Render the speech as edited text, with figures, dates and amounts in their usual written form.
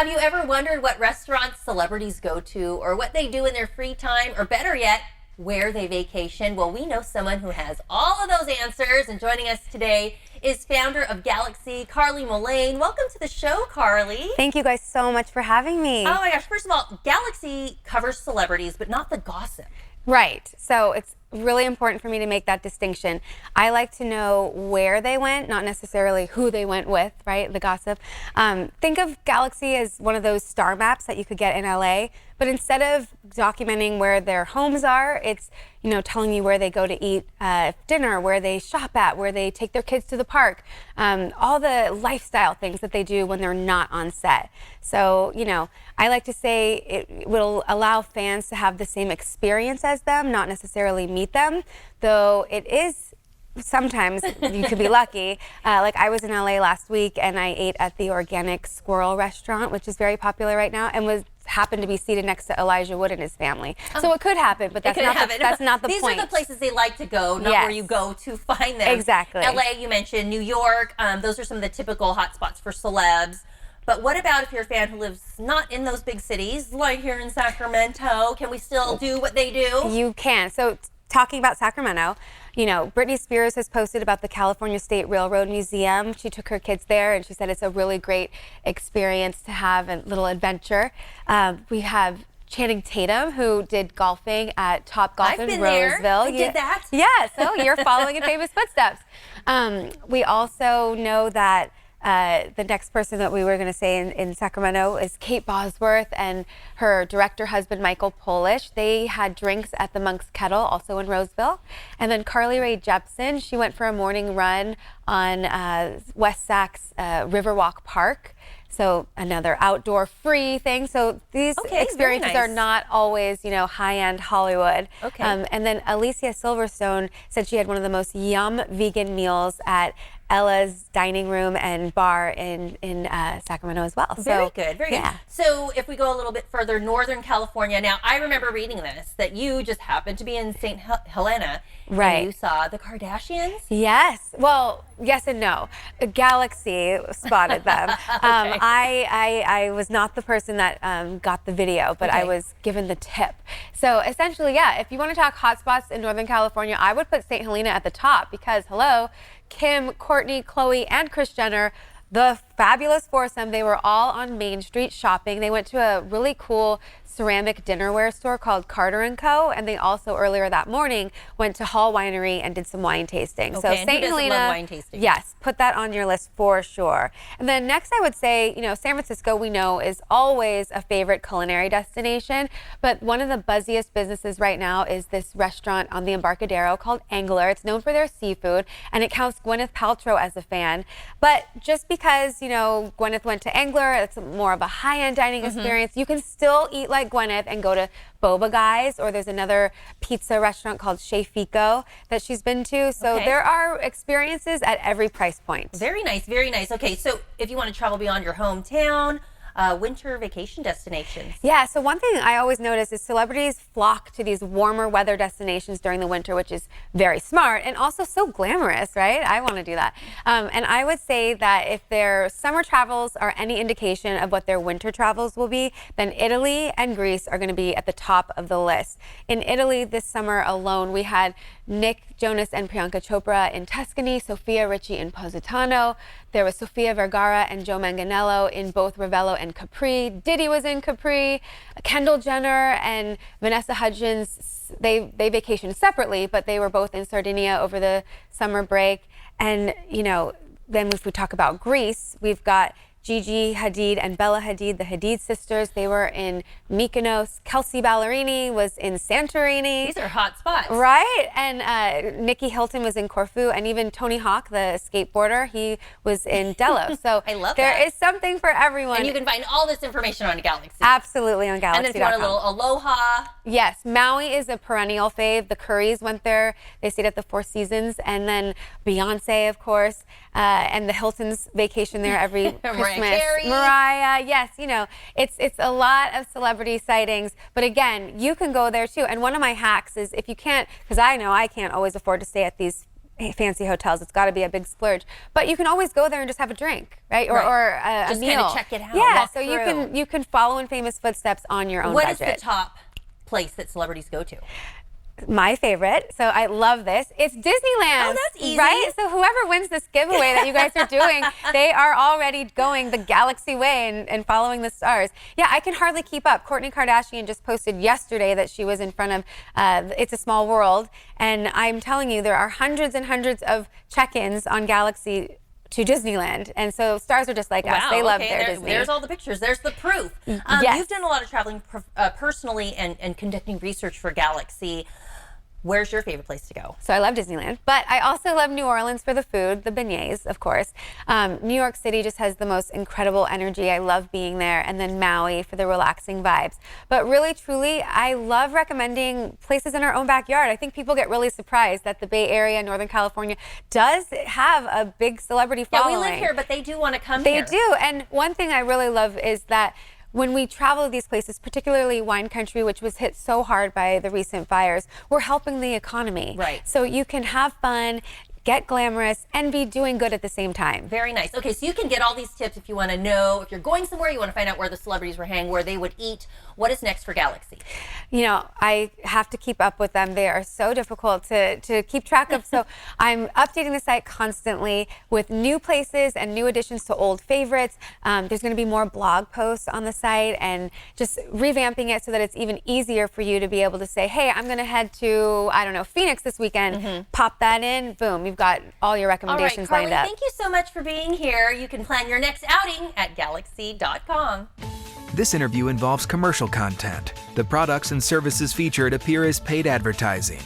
Have you ever wondered what restaurants celebrities go to, or what they do in their free time, or better yet, where they vacation? Well, we know someone who has all of those answers, and joining us today is founder of Galaxy, Carly Mullane. Welcome to the show, Carly. Thank you guys so much for having me. Oh my gosh, first of all, Galaxy covers celebrities, but not the gossip. Right, so it's really important for me to make that distinction. I like to know where they went, not necessarily who they went with, right, the gossip. Think of Galaxy as one of those star maps that you could get in LA, but instead of documenting where their homes are, it's, you know, telling you where they go to eat dinner, where they shop at, where they take their kids to the park, all the lifestyle things that they do when they're not on set. So, you know, I like to say it will allow fans to have the same experience as them, not necessarily meet them, though it is sometimes you could be lucky. Like I was in LA last week and I ate at the Organic Squirrel restaurant, which is very popular right now, and happened to be seated next to Elijah Wood and his family. So it could happen, but that's not the These point. These are the places they like to go, not where you go to find them. Exactly. LA, you mentioned, New York, those are some of the typical hotspots for celebs. But what about if you're a fan who lives not in those big cities, like here in Sacramento? Can we still do what they do? You can. So talking about Sacramento, you know, Britney Spears has posted about the California State Railroad Museum. She took her kids there and she said it's a really great experience to have, a little adventure. We have Channing Tatum, who did golfing at Top Golf in Roseville. I did that. Yeah, so you're following in famous footsteps. We also know that the next person that we were going to say in Sacramento is Kate Bosworth and her director husband, Michael Polish. They had drinks at the Monk's Kettle, also in Roseville. And then Carly Rae Jepsen, she went for a morning run on West Sac's Riverwalk Park. So another outdoor free thing. So these experiences are not always, you know, high-end Hollywood. Okay. And then Alicia Silverstone said she had one of the most yum vegan meals at Ella's dining room and bar in Sacramento as well. Very good, very good. So if we go a little bit further, Northern California. Now, I remember reading this, that you just happened to be in St. Helena. Right. And you saw the Kardashians? Yes. Well, yes and no. Galaxy spotted them. I was not the person that got the video, but I was given the tip. So essentially, yeah, if you want to talk hotspots in Northern California, I would put St. Helena at the top because, hello, Kim, Kourtney, Khloe, and Kris Jenner, the fabulous foursome, they were all on Main Street shopping. They went to a really cool ceramic dinnerware store called Carter & Co. And they also earlier that morning went to Hall Winery and did some wine tasting. Okay, so St. Helena, love wine tasting? Yes, put that on your list for sure. And then next I would say, you know, San Francisco we know is always a favorite culinary destination, but one of the buzziest businesses right now is this restaurant on the Embarcadero called Angler. It's known for their seafood and it counts Gwyneth Paltrow as a fan. But just because, you know, Gwyneth went to Angler, it's more of a high-end dining experience, you can still eat like Gwyneth and go to Boba Guys, or there's another pizza restaurant called Chez Fico that she's been to. So there are experiences at every price point. Very nice, very nice. Okay, so if you want to travel beyond your hometown, winter vacation destinations. Yeah, so one thing I always notice is celebrities flock to these warmer weather destinations during the winter, which is very smart and also so glamorous, right? I want to do that. And I would say that if their summer travels are any indication of what their winter travels will be, then Italy and Greece are going to be at the top of the list. In Italy this summer alone, we had Nick Jonas and Priyanka Chopra in Tuscany, Sofia Richie in Positano. There was Sofia Vergara and Joe Manganiello in both Ravello and Capri. Diddy was in Capri. Kendall Jenner and Vanessa Hudgens, they vacationed separately, but they were both in Sardinia over the summer break. And, you know, then if we talk about Greece, we've got Gigi Hadid and Bella Hadid, the Hadid sisters. They were in Mykonos. Kelsey Ballerini was in Santorini. These are hot spots. Right? And Nikki Hilton was in Corfu. And even Tony Hawk, the skateboarder, he was in Delos. So I love there that. is something for everyone. And you can find all this information on Galaxy. Absolutely on Galaxy.com. And then if you want a little Aloha. Yes, Maui is a perennial fave. The Currys went there. They stayed at the Four Seasons. And then Beyonce, of course, and the Hiltons vacation there every Christmas. Mariah, yes, you know, it's a lot of celebrity sightings, but again, you can go there too. And one of my hacks is if you can't, because I know I can't always afford to stay at these fancy hotels. It's got to be a big splurge. But you can always go there and just have a drink, right? Or, Right. or a Just meal. kinda check it out, Yeah, walk so through. you can follow in famous footsteps on your own What is budget. the top place that celebrities go to? My favorite, so I love this. It's Disneyland. Oh, that's easy. Right? So whoever wins this giveaway that you guys are doing, they are already going the galaxy way and following the stars. Yeah, I can hardly keep up. Kourtney Kardashian just posted yesterday that she was in front of It's a Small World. And I'm telling you, there are hundreds and hundreds of check-ins on Galaxy to Disneyland. And so stars are just like us. They love their Disney. There's all the pictures. There's the proof. Yes. You've done a lot of traveling personally and conducting research for Galaxy. Where's your favorite place to go? So I love Disneyland, but I also love New Orleans for the food, the beignets, of course. New York City just has the most incredible energy. I love being there. And then Maui for the relaxing vibes. But really, truly, I love recommending places in our own backyard. I think people get really surprised that the Bay Area, Northern California, does have a big celebrity following. Yeah, we live here, but they do want to come They here. do. And one thing I really love is that when we travel to these places, particularly wine country, which was hit so hard by the recent fires, we're helping the economy. Right. So you can have fun, get glamorous, and be doing good at the same time. Very nice. Okay, so you can get all these tips if you want to know, if you're going somewhere, you want to find out where the celebrities were hanging, where they would eat. What is next for Galaxy? You know, I have to keep up with them. They are so difficult to keep track of. So I'm updating the site constantly with new places and new additions to old favorites. There's going to be more blog posts on the site and just revamping it so that it's even easier for you to be able to say, hey, I'm going to head to, I don't know, Phoenix this weekend. Pop that in. Boom. You've got all your All right, recommendations Carly, lined up. thank you so much for being here. You can plan your next outing at galaxy.com. This interview involves commercial content. The products and services featured appear as paid advertising.